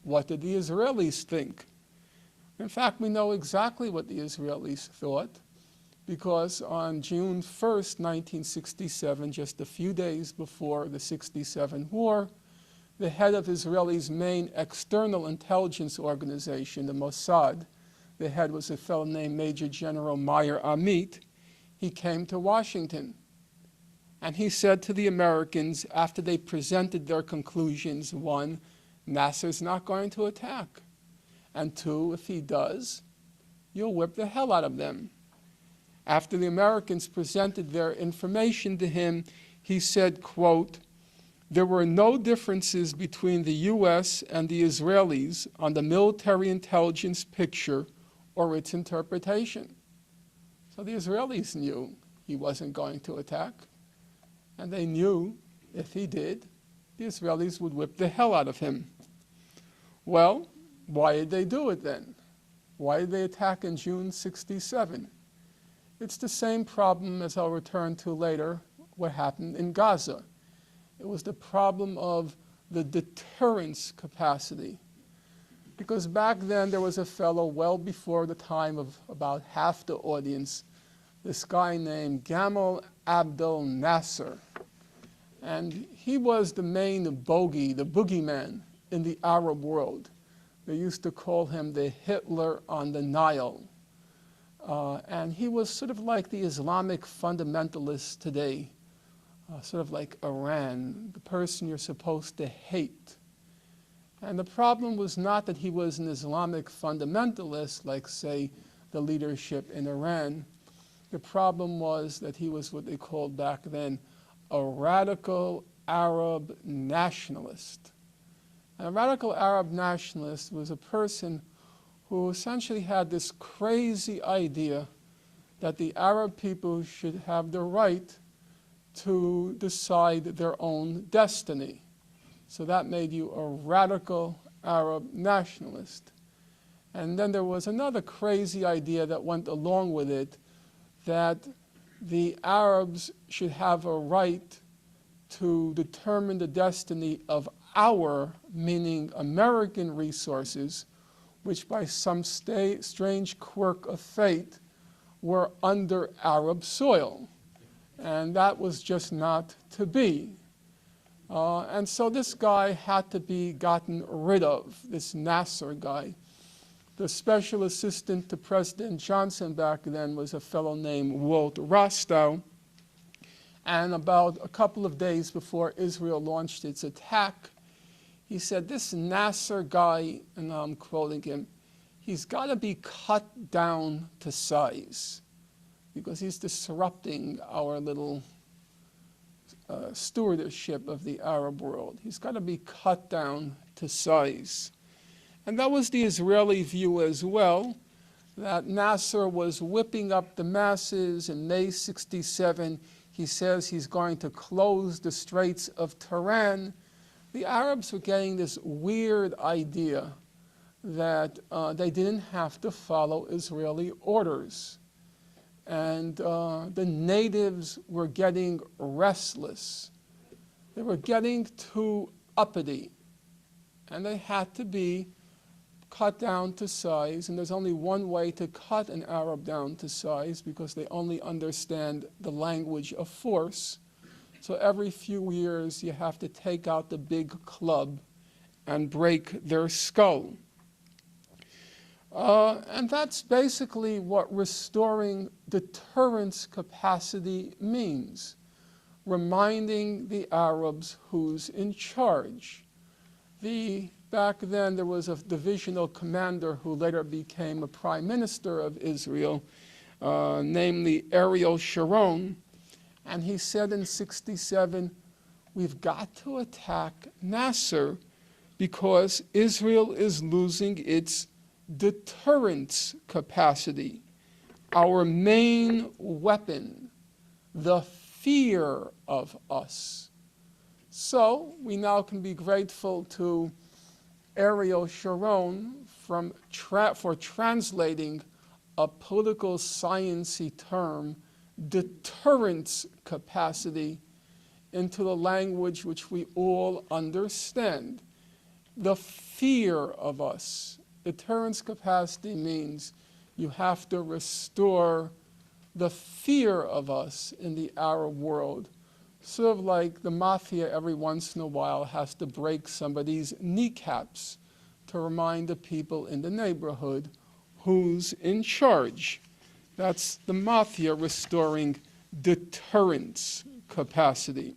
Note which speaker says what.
Speaker 1: what did the Israelis think? In fact, we know exactly what the Israelis thought, because on June 1st, 1967, just a few days before the '67 war, the head of Israel's main external intelligence organization, the Mossad, the head was a fellow named Major General Meyer Amit, he came to Washington. And he said to the Americans, after they presented their conclusions, one, Nasser's not going to attack. And two, if he does, you'll whip the hell out of them. After the Americans presented their information to him, he said, quote, there were no differences between the U.S. and the Israelis on the military intelligence picture or its interpretation. So the Israelis knew he wasn't going to attack. And they knew if he did, the Israelis would whip the hell out of him. Well, why did they do it then? Why did they attack in June '67? It's the same problem, as I'll return to later, what happened in Gaza. It was the problem of the deterrence capacity. Because back then there was a fellow well before the time of about half the audience, this guy named Gamal Abdel Nasser. And he was the main bogey, the boogeyman in the Arab world. They used to call him the Hitler on the Nile. And he was sort of like the Islamic fundamentalists today, sort of like Iran, the person you're supposed to hate. And the problem was not that he was an Islamic fundamentalist, like, say, the leadership in Iran. The problem was that he was what they called back then a radical Arab nationalist. And a radical Arab nationalist was a person who essentially had this crazy idea that the Arab people should have the right to decide their own destiny. So that made you a radical Arab nationalist. And then there was another crazy idea that went along with it, that the Arabs should have a right to determine the destiny of our, meaning American resources, which by some strange quirk of fate were under Arab soil. And that was just not to be. And so this guy had to be gotten rid of, this Nasser guy. The special assistant to President Johnson back then was a fellow named Walt Rostow. And about a couple of days before Israel launched its attack, he said, this Nasser guy, and I'm quoting him, he's got to be cut down to size because he's disrupting our little stewardship of the Arab world. He's got to be cut down to size. And that was the Israeli view as well, that Nasser was whipping up the masses. In May '67, he says he's going to close the Straits of Tiran. The Arabs were getting this weird idea that they didn't have to follow Israeli orders. And the natives were getting restless. They were getting too uppity. And they had to be cut down to size. And there's only one way to cut an Arab down to size, because they only understand the language of force. So every few years you have to take out the big club and break their skull. And that's basically what restoring deterrence capacity means, reminding the Arabs who's in charge. Back then there was a divisional commander who later became a prime minister of Israel, namely Ariel Sharon, and he said in '67, we've got to attack Nasser because Israel is losing its deterrence capacity. Our main weapon, the fear of us. So we now can be grateful to Ariel Sharon for translating a political science-y term, deterrence capacity, into the language which we all understand. the fear of us. Deterrence capacity means you have to restore the fear of us in the Arab world. Sort of like the mafia every once in a while has to break somebody's kneecaps to remind the people in the neighborhood who's in charge. That's the mafia restoring deterrence capacity.